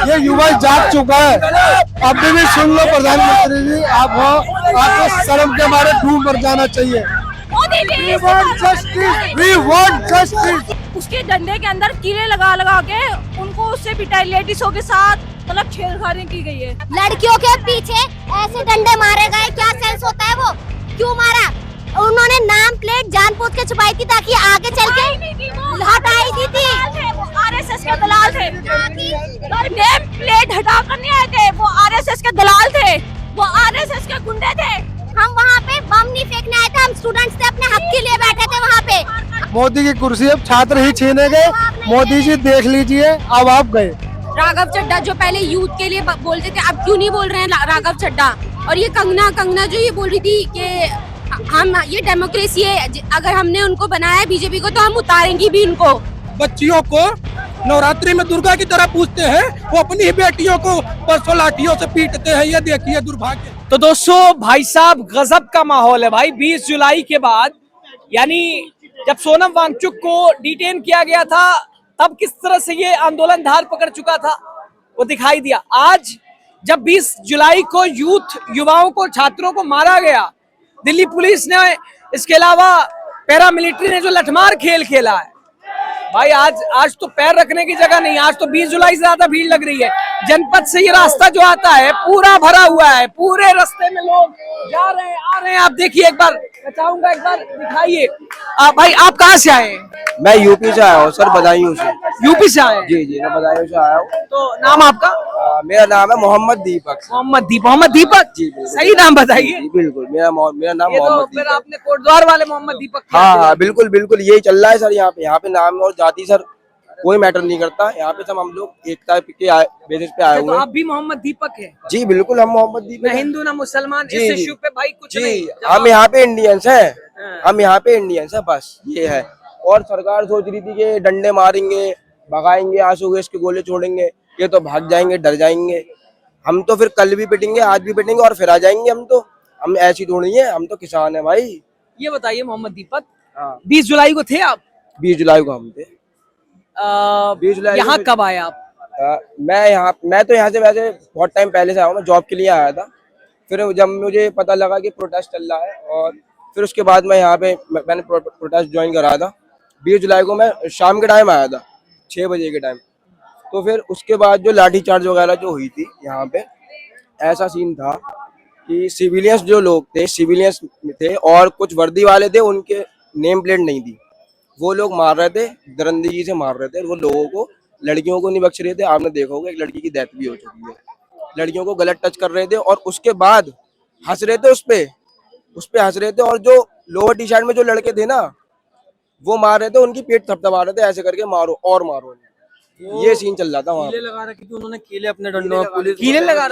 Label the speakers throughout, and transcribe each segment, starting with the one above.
Speaker 1: ये युवा जाग चुका है। अभी भी सुन लो प्रधानमंत्री जी, आप हो, आपको शर्म के मारे डूब मर जाना चाहिए। We want justice, we want justice।
Speaker 2: उसके डंडे के अंदर कीले लगा लगा के उनको उससे पिटाई, लेडीजों के साथ मतलब छेड़खानी की गई है।
Speaker 3: लड़कियों के पीछे ऐसे डंडे मारे गए, क्या सेंस होता है? वो क्यों मारा? उन्होंने नाम प्लेट जानबूझ के छुपाई थी ताकि आगे चल के हटाई दी थी।
Speaker 2: वो आरएसएस के दलाल थे। नेम प्लेट हटा कर नहीं आए थे, वो आरएसएस के दलाल थे, वो आरएसएस के गुंडे थे।
Speaker 3: हम वहाँ पे बम नहीं फेंकने आए थे, हम स्टूडेंट्स थे, अपने हक के लिए बैठे थे वहाँ पे।
Speaker 1: मोदी की कुर्सी अब छात्र ही छीने गए। मोदी जी देख लीजिए, अब आप गए।
Speaker 4: राघव चड्ढा जो पहले यूथ के लिए बोलते थे, अब क्यों नहीं बोल रहे हैं राघव चड्ढा? और ये कंगना जो ये बोल रही थी कि हम ये डेमोक्रेसी है, अगर हमने उनको बनाया है बीजेपी को तो हम उतारेंगे भी उनको।
Speaker 5: बच्चियों को नवरात्रि में दुर्गा की तरह पूजते हैं, वो अपनी ही बेटियों को परसों लाठियों से पीटते हैं। ये देखिए दुर्भाग्य।
Speaker 6: तो दोस्तों भाई साहब गजब का माहौल है भाई। 20 जुलाई के बाद यानी जब सोनम वांगचुक को डिटेन किया गया था तब किस तरह से ये आंदोलन धार पकड़ चुका था वो दिखाई दिया। आज जब 20 जुलाई को युवाओं को, छात्रों को मारा गया, दिल्ली पुलिस ने, इसके अलावा पैरामिलिट्री ने जो लठमार खेल खेला है भाई, आज तो पैर रखने की जगह नहीं। आज तो 20 जुलाई से ज्यादा भीड़ लग रही है। जनपद से ये रास्ता जो आता है पूरा भरा हुआ है, पूरे रास्ते में लोग जा रहे हैं, आ रहे हैं। आप देखिए, एक बार मैं चाहूंगा, एक बार दिखाइए। भाई आप कहाँ से आए हैं?
Speaker 7: मैं यूपी से आया हूँ सर, बदायूं से।
Speaker 6: यूपी से आए हैं?
Speaker 7: जी, मैं बदायूं से आया हूँ।
Speaker 6: तो नाम आपका?
Speaker 7: मेरा नाम है मोहम्मद दीपक।
Speaker 6: मोहम्मद दीपक जी, सही नाम बताइए।
Speaker 7: बिल्कुल, मेरा नाम मोहम्मद दीपक।
Speaker 6: आपने कोटद्वार वाले मोहम्मद दीपक?
Speaker 7: हाँ, बिल्कुल यही चल रहा है सर। यहाँ पे नाम और जाति सर कोई मैटर नहीं करता। यहाँ पे सब हम लोग एकता के बेसिस पे आए हुए हैं।
Speaker 6: तो आप भी मोहम्मद दीपक है?
Speaker 7: जी बिल्कुल, हम मोहम्मद दीपक।
Speaker 6: ना हिंदू ना मुसलमान, इस इश्यू पे भाई कुछ नहीं।
Speaker 7: हम यहाँ पे इंडियंस हैं, हम यहाँ पे इंडियंस हैं, बस ये है। और सरकार सोच रही थी कि डंडे मारेंगे, भगाएंगे, आंसू गैस के गोले छोड़ेंगे, ये तो भाग जाएंगे, डर जाएंगे। हम तो फिर कल भी पिटेंगे, आज भी पिटेंगे और फिर आ जाएंगे। हम ऐसी थोड़ी है, हम तो किसान है भाई।
Speaker 6: ये बताइए मोहम्मद दीपक, 20 जुलाई को थे आप?
Speaker 7: 20 जुलाई को हम थे। 20 जुलाई
Speaker 6: यहाँ कब आए आप?
Speaker 7: मैं तो यहाँ से वैसे बहुत टाइम पहले से आया हूँ। मैं जॉब के लिए आया था। फिर जब मुझे पता लगा कि प्रोटेस्ट चल रहा है, और फिर उसके बाद मैं यहाँ पे मैंने प्रोटेस्ट ज्वाइन करा था। 20 जुलाई को मैं शाम के टाइम आया था, 6 बजे के टाइम। तो फिर उसके बाद जो लाठीचार्ज वगैरह जो हुई थी यहाँ पे, ऐसा सीन था कि सिविलियंस जो लोग थे, सिविलियंस थे और कुछ वर्दी वाले थे, उनके नेम प्लेट नहीं थी। वो लोग मार रहे थे, दरंदगी से मार रहे थे। वो लोगों को, लड़कियों को नहीं बख्श रहे थे। आपने देखा होगा एक लड़की की डेथ भी हो चुकी है। लड़कियों को गलत टच कर रहे थे और उसके बाद हंस रहे थे, उस पे हंस रहे थे। और जो लोअर टी शर्ट में जो लड़के थे ना, वो मार रहे थे, उनकी पेट थपथपा रहे थे ऐसे करके, मारो और मारो। ये सीन चल रहा था वहाँ।
Speaker 5: कीले लगा रखे थे उन्होंने, कीले अपने डंडों में, पुलिस
Speaker 6: कीले लगा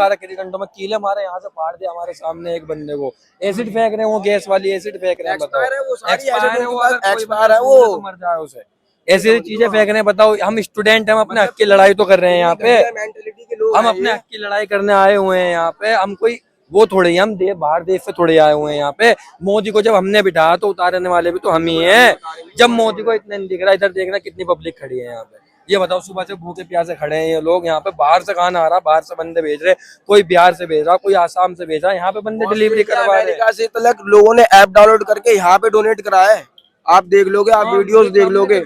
Speaker 5: रखे थे डंडों में। कीले मारे, यहाँ से फाड़ दिया हमारे सामने एक बंदे को। एसिड फेंक रहे हैं, वो गैस वाली एसिड फेंक रहे हैं।
Speaker 7: एक्सपायर है
Speaker 5: वो, मर जाए उसे। ऐसी चीजें फेंक रहे हैं। बताओ, हम स्टूडेंट हैं, हम अपने हक की लड़ाई तो कर रहे हैं यहाँ पे। हम अपने हक की लड़ाई करने आए हुए हैं यहाँ पे। हम कोई वो थोड़े ही, हम बाहर देश से थोड़े आए हुए हैं यहाँ पे। मोदी को जब हमने बिठाया तो उतारने वाले भी तो हम ही हैं। जब मोदी को इतना नहीं दिख रहा, इधर देखना कितनी पब्लिक खड़ी है यहाँ पे। ये बताओ, सुबह से भूखे प्यासे खड़े हैं ये लोग यहाँ पे। बाहर से खाना आ रहा, बाहर से बंदे भेज रहे, कोई बिहार से भेज रहा, कोई आसाम से भेज रहा, यहाँ पे बंदे डिलीवरी करवा रहे हैं।
Speaker 7: से तक लोगों ने ऐप डाउनलोड करके यहाँ पे डोनेट कराया है। आप देख लोगे, आप वीडियोस देख लोगे।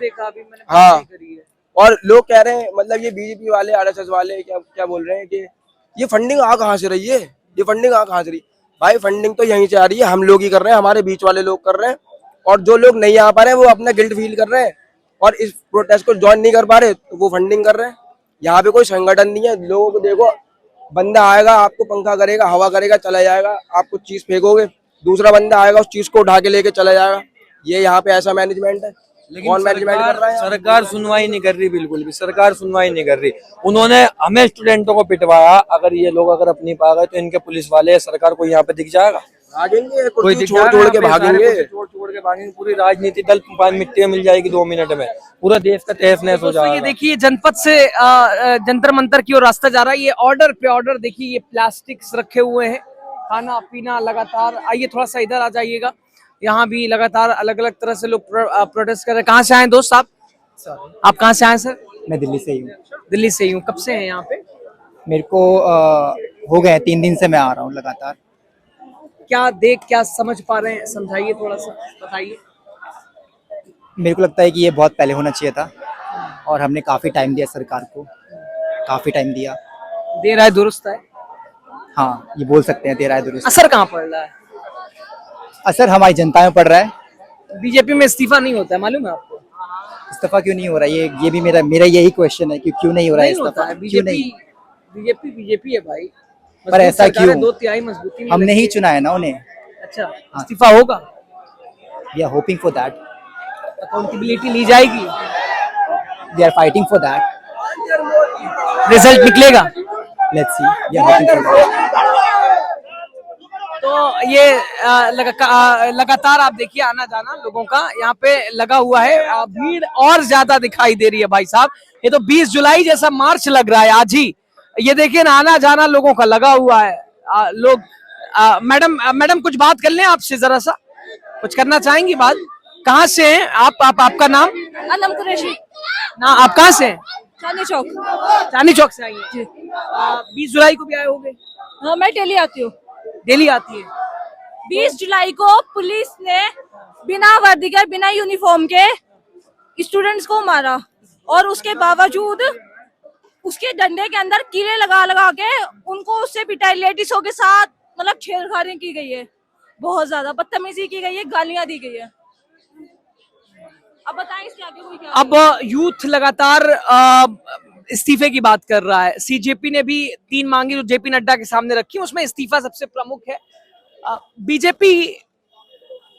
Speaker 7: हाँ, और लोग कह रहे हैं, मतलब ये बीजेपी वाले, आरएसएस वाले क्या बोल रहे हैं कि ये फंडिंग आ कहाँ से रही है, ये फंडिंग आ कहाँ से रही। भाई फंडिंग तो यहीं से आ रही है, हम लोग ही कर रहे हैं, हमारे बीच वाले लोग कर रहे हैं। और जो लोग नहीं आ पा रहे हैं वो अपना गिल्ट फील कर रहे हैं और इस प्रोटेस्ट को ज्वाइन नहीं कर पा रहे, तो वो फंडिंग कर रहे हैं। यहाँ पे कोई संगठन नहीं है। लोगों को देखो, बंदा आएगा, आपको पंखा करेगा, हवा करेगा, चला जाएगा। आप कुछ चीज फेंकोगे, दूसरा बंदा आएगा, उस चीज को उठा के लेके चला जाएगा। ये यहाँ पे ऐसा मैनेजमेंट है।
Speaker 5: लेकिन सरकार सुनवाई नहीं कर रही, बिल्कुल भी सरकार सुनवाई नहीं कर रही। उन्होंने हमें स्टूडेंटों को पिटवाया। अगर ये लोग अगर अपनी पा गए तो इनके पुलिस वाले, सरकार को यहाँ पे दिख जाएगा?
Speaker 7: भागेंगे,
Speaker 5: कोई
Speaker 7: छोड़ के भागेंगे,
Speaker 5: छोड़ के भागेंगे। पूरी राजनीति दल मिट्टी में मिल जाएगी 2 मिनट में। पूरा देश का तहस नहस हो जाएगा।
Speaker 6: ये देखिए, जनपद से जंतर मंतर की ओर रास्ता जा रहा है। ये ऑर्डर पे ऑर्डर देखिए, ये प्लास्टिक्स रखे हुए हैं, खाना पीना लगातार। आइए थोड़ा सा इधर आ जाइएगा। यहाँ भी लगातार अलग अलग तरह से लोग प्रोटेस्ट कर रहे हैं। कहाँ से आए दोस्त आप? कहाँ से आए सर?
Speaker 8: मैं दिल्ली से ही हूँ।
Speaker 6: दिल्ली से ही हूँ। कब से हैं यहाँ पे?
Speaker 8: मेरे को हो गए 3 दिन से मैं आ रहा हूँ लगातार।
Speaker 6: क्या देख क्या समझ पा रहे हैं, समझाइए थोड़ा सा, बताइए।
Speaker 8: मेरे को लगता है कि ये बहुत पहले होना चाहिए था और हमने काफ़ी टाइम दिया सरकार को, काफ़ी टाइम दिया।
Speaker 6: दे रहा है, दुरुस्त है।
Speaker 8: हाँ, ये बोल सकते हैं दे रहा है दुरुस्त।
Speaker 6: असर कहाँ पड़ रहा है?
Speaker 8: असर हमारी जनता में पड़ रहा है।
Speaker 6: बीजेपी में इस्तीफा नहीं होता है, मालूम है आपको?
Speaker 8: इस्तीफा क्यों नहीं हो रहा है? ये भी मेरा यही क्वेश्चन है कि क्यों नहीं हो रहा है
Speaker 6: नहीं होता
Speaker 8: इस्तीफा,
Speaker 6: है।
Speaker 8: क्यों नहीं?
Speaker 6: बीजेपी है भाई।
Speaker 8: पर
Speaker 6: मजबूत
Speaker 8: ऐसा
Speaker 6: सरकार है,
Speaker 8: क्यों?
Speaker 6: 2/3 मजबूती में
Speaker 8: हमने
Speaker 6: लगती
Speaker 8: ही
Speaker 6: है।
Speaker 8: चुना है ना उन्हें।
Speaker 6: अच्छा, इस्तीफा होगा?
Speaker 8: We are hoping for that,
Speaker 6: accountability ली जाएगी,
Speaker 8: we are fighting for that.
Speaker 6: Result निकलेगा।
Speaker 8: Let's see, we are hoping for that.
Speaker 6: तो ये लगातार आप देखिए आना जाना लोगों का यहाँ पे लगा हुआ है। भीड़ और ज्यादा दिखाई दे रही है भाई साहब। ये तो 20 जुलाई जैसा मार्च लग रहा है आज ही। ये देखिए ना, आना जाना लोगों का लगा हुआ है। लोग मैडम कुछ बात कर लें आपसे, जरा सा कुछ करना चाहेंगी बात? कहाँ से हैं आप? आपका नाम?
Speaker 2: अनम कुरैशी।
Speaker 6: ना, आप कहाँ से हैं?
Speaker 2: चांदनी चौक।
Speaker 6: चांदनी चौक से आई हैं? 20 जुलाई को भी आए होंगे?
Speaker 2: हाँ, मैं डेली आती हूँ।
Speaker 6: डेली आती है?
Speaker 2: 20 जुलाई को पुलिस ने बिना वर्दी के, बिना यूनिफॉर्म के स्टूडेंट्स को मारा और उसके बावजूद उसके डंडे के अंदर कीले लगा लगा के उनको उससे पिटाई, लेडीजों के साथ मतलब छेड़खानी की गई है, बहुत ज्यादा बदतमीजी की गई है, गालियां दी गई है। अब बताएं इसके आगे कोई क्या?
Speaker 6: अब यूथ लगातार इस्तीफे की बात कर रहा है। सीजेपी ने भी 3 मांगी जो जेपी नड्डा के सामने रखी, उसमें इस्तीफा सबसे प्रमुख है। बीजेपी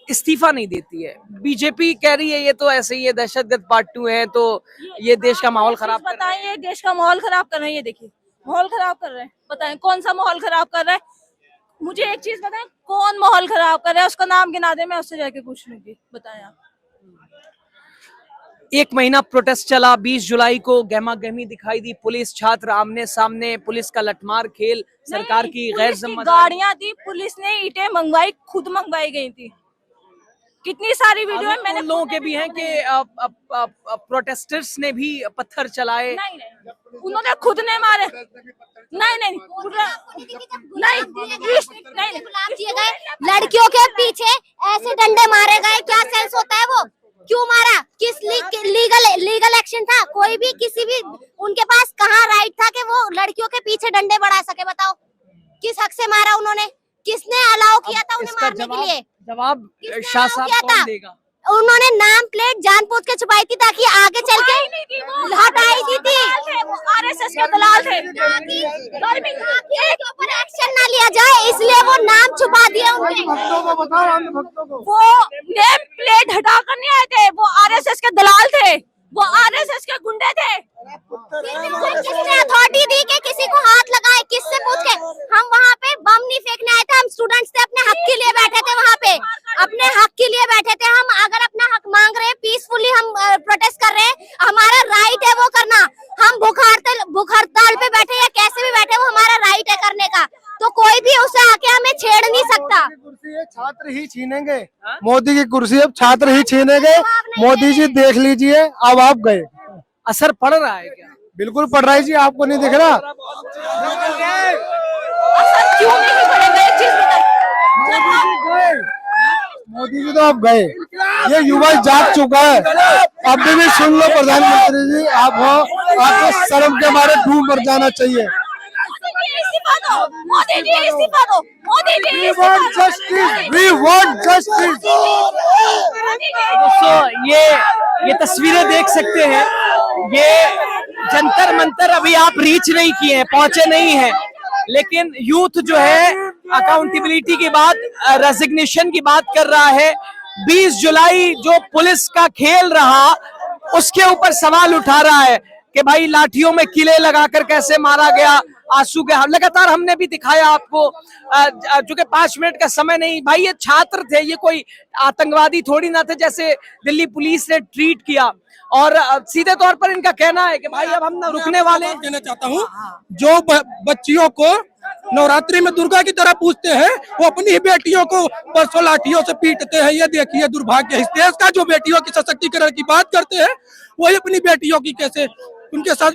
Speaker 6: इस्तीफा नहीं देती है। बीजेपी कह रही है ये तो ऐसे ही है, दहशतगर्द पार्ट 2 है, तो ये देश का माहौल खराब कर रहे हैं।
Speaker 2: बताएं, ये देश का माहौल खराब कर रहे हैं। ये देखिए माहौल खराब कर रहे हैं। बताएं कौन सा माहौल खराब कर रहा है? मुझे एक चीज बताएं, कौन माहौल खराब कर रहा है? उसका नाम गिना दे, मैं उससे जाके पूछ लूंगी। बताएं आप।
Speaker 6: 1 महीना प्रोटेस्ट चला। 20 जुलाई को गहमा गहमी दिखाई दी। पुलिस छात्र आमने सामने, पुलिस का लठमार खेल, सरकार की गैर जिम्मेदारी।
Speaker 2: गाड़ियां दी, पुलिस ने ईंटें मंगवाई, खुद मंगवाई गई थी। कितनी सारी वीडियो है, मैंने
Speaker 6: उन लोगों के भी हैं कि प्रोटेस्टर्स ने भी पत्थर चलाए।
Speaker 2: नहीं, उन्होंने खुद ने मारे। नहीं,
Speaker 3: गुलाब दिए गए, लड़कियों के पीछे ऐसे डंडे मारे गए, क्या सेंस होता है? वो क्यों मारा? किस लीगल एक्शन था? कोई भी किसी भी उनके पास कहाँ राइट था कि वो लड़कियों के पीछे डंडे बढ़ा सके? बताओ किस हक से मारा उन्होंने? किसने अलाउ किया था उन्हें मारने के लिए?
Speaker 6: जवाब शाह साहब कौन देगा?
Speaker 3: उन्होंने नाम प्लेट जानबूझ के छुपाई थी ताकि आगे चल के हटाई दी थी।
Speaker 2: वो आरएसएस के दलाल थे।
Speaker 3: ऊपर एक्शन ना लिया जाए इसलिए वो नाम छुपा दिया उनके।
Speaker 1: भक्तों को बताओ, अन्य भक्तों को।
Speaker 2: वो नेम प्लेट हटा कर नहीं आए थे, वो आरएसएस के दलाल थे, वो आरएसएस के गुंडे थे। किसने अथॉरिटी दी कि किसी को हाथ लगाए? किससे पूछ के? हम वहाँ पे बम नहीं फेंकने आए थे, हम स्टूडेंट्स थे, अपने हक के लिए बैठे थे वहाँ पे, अपने हक के लिए बैठे थे। हम अगर अपना हक मांग रहे हैं, पीसफुली हम प्रोटेस्ट कर रहे हैं, हमारा राइट है वो करना। हम भूख हड़ताल पे बैठे या कैसे भी बैठे, वो हमारा राइट है करने का। तो कोई भी उसे आके हमें छेड़ नहीं सकता।
Speaker 1: कुर्सी है, छात्र ही छीनेंगे। मोदी की कुर्सी अब छात्र ही छीनेंगे। मोदी जी देख लीजिए, अब आप गए।
Speaker 6: असर पड़ रहा है क्या?
Speaker 1: बिल्कुल पड़ रहा है जी, आपको नहीं दिख रहा?
Speaker 2: क्यों नहीं पड़ेगा? एक चीज बताएं,
Speaker 1: मोदी जी तो अब गए, ये युवा जाग चुका है। अभी भी सुन लो प्रधानमंत्री जी, आप हो, आपको शर्म के मारे डूब मर जाना चाहिए।
Speaker 2: इस्तीफा दो, मोदी जी इस्तीफा दो, Modi ji
Speaker 1: We want justice, we want justice।
Speaker 6: दोस्तों ये तस्वीरें देख सकते हैं। ये जंतर मंतर अभी आप रीच नहीं किए हैं, पहुंचे नहीं हैं, लेकिन यूथ जो है अकाउंटेबिलिटी की बात, रेजिग्नेशन की बात कर रहा है। 20 जुलाई जो पुलिस का खेल रहा, उसके ऊपर सवाल उठा रहा है कि भाई लाठियों में किले लगाकर कैसे मारा गया, आंसू के। लगातार हमने भी दिखाया आपको, जो कि 5 मिनट का समय नहीं। भाई ये छात्र थे, ये कोई आतंकवादी थोड़ी ना थे जैसे दिल्ली पुलिस ने ट्रीट किया। और सीधे तौर पर इनका कहना है कि भाई अब हम ना रुकने वाले।
Speaker 9: कहना चाहता हूँ, जो बच्चियों को नवरात्रि में दुर्गा की तरह पूजते हैं, वो अपनी ही बेटियों को परसों लाठियों से पीटते हैं। ये देखिए दुर्भाग्य इस देश का। जो बेटियों की सशक्तिकरण की बात करते हैं, वही अपनी बेटियों की कैसे उनके साथ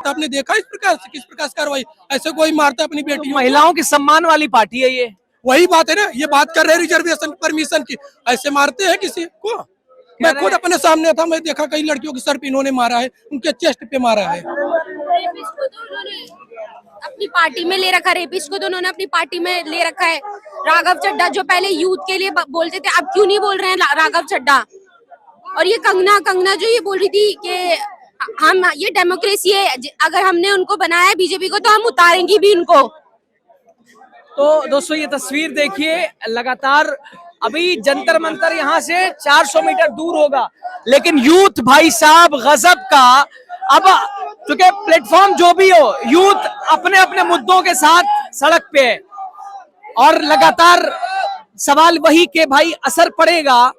Speaker 9: आपने देखा इस प्रकार से किस प्रकार से कार्रवाई, ऐसे कोई मारता है अपनी बेटी को?
Speaker 6: महिलाओं की सम्मान वाली पार्टी है ये।
Speaker 9: वही बात है ना, ये बात कर रहे हैं रिजर्वेशन परमिशन की, ऐसे मारते हैं किसी को? मैं खुद अपने सामने था, मैं देखा कई लड़कियों के सर पे इन्होंने मारा है, उनके चेस्ट पे मारा है।
Speaker 4: रेपिस्ट को तो उन्होंने अपनी पार्टी में ले रखा है, रेपिस्ट को तो उन्होंने अपनी पार्टी में ले रखा है। राघव चड्ढा जो पहले यूथ के लिए बोलते थे, अब क्यों नहीं बोल रहे हैं राघव चड्ढा। और ये कंगना जो ये बोल रही थी कि हम ये डेमोक्रेसी है, अगर हमने उनको बनाया है बीजेपी को तो हम उतारेंगे भी उनको।
Speaker 6: तो दोस्तों ये तस्वीर देखिए, लगातार अभी जंतर मंतर यहाँ से 400 मीटर दूर होगा, लेकिन यूथ भाई साहब गजब का। अब चूंकि प्लेटफॉर्म जो भी हो, यूथ अपने अपने मुद्दों के साथ सड़क पे है और लगातार सवाल वही के भाई असर पड़ेगा।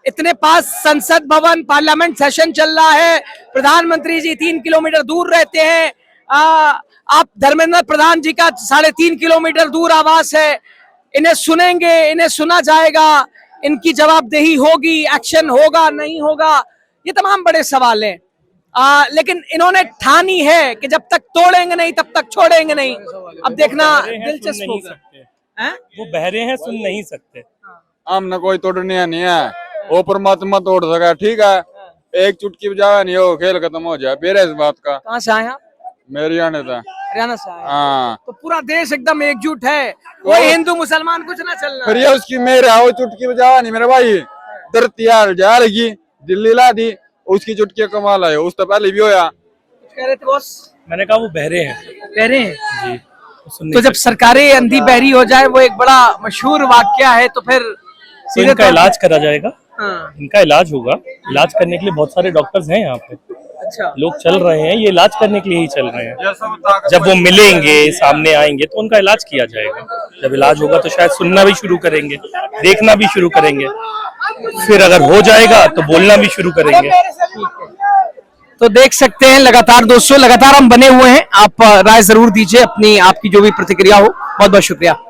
Speaker 6: इतने पास संसद भवन, पार्लियामेंट सेशन चल रहा है, प्रधानमंत्री जी 3 किलोमीटर दूर रहते हैं। आप धर्मेंद्र प्रधान जी का 3.5 किलोमीटर दूर आवास है, इन्हें सुनेंगे, इन्हें सुना जाएगा, इनकी जवाबदेही होगी, एक्शन होगा नहीं होगा, ये तमाम बड़े सवाल हैं। लेकिन इन्होंने ठानी है कि जब तक तोड़ेंगे नहीं तब तक छोड़ेंगे नहीं। अब देखना दिलचस्प होगा।
Speaker 10: वो बहरे हैं, सुन नहीं सकते।
Speaker 11: हमने कोई तोड़ने नहीं है, वो परमात्मा तोड़ सका, ठीक है। एक चुटकी बजाया नहीं हो, खेल खत्म हो जाए। बेरे इस बात का।
Speaker 6: कहाँ से आए आप?
Speaker 11: मेरे आने था,
Speaker 6: हरियाणा से आए।
Speaker 11: हाँ।
Speaker 6: तो पूरा देश एकदम एकजुट है, कोई हिंदू मुसलमान कुछ ना चलना।
Speaker 11: फिर ये उसकी मेरे वो चुटकी बजाया नहीं मेरे भाई, धरती यार जा लगी, दिल्ली ला दी, उसकी चुटकी कमाल है, उस तो पहले भी होया।
Speaker 6: कह रहे थे बॉस?
Speaker 10: मैंने कहा वो बहरे हैं।
Speaker 6: बहरे हैं
Speaker 10: जी।
Speaker 6: तो जब सरकारें अंधी बहरी हो जाए, वो एक बड़ा मशहूर वाक्या है, तो फिर
Speaker 10: तो इनका इलाज करा जाएगा।
Speaker 6: हाँ।
Speaker 10: इनका इलाज होगा, इलाज करने के लिए बहुत सारे डॉक्टर्स हैं यहाँ पे।
Speaker 6: अच्छा।
Speaker 10: लोग चल रहे हैं, ये इलाज करने के लिए ही चल रहे हैं। जब वो मिलेंगे, सामने आएंगे तो उनका इलाज किया जाएगा। जब इलाज होगा तो शायद सुनना भी शुरू करेंगे, देखना भी शुरू करेंगे, फिर अगर हो जाएगा तो बोलना भी शुरू करेंगे।
Speaker 6: तो देख सकते हैं लगातार दोस्तों, लगातार हम बने हुए हैं। आप राय जरूर दीजिए अपनी, आपकी जो भी प्रतिक्रिया हो। बहुत बहुत शुक्रिया।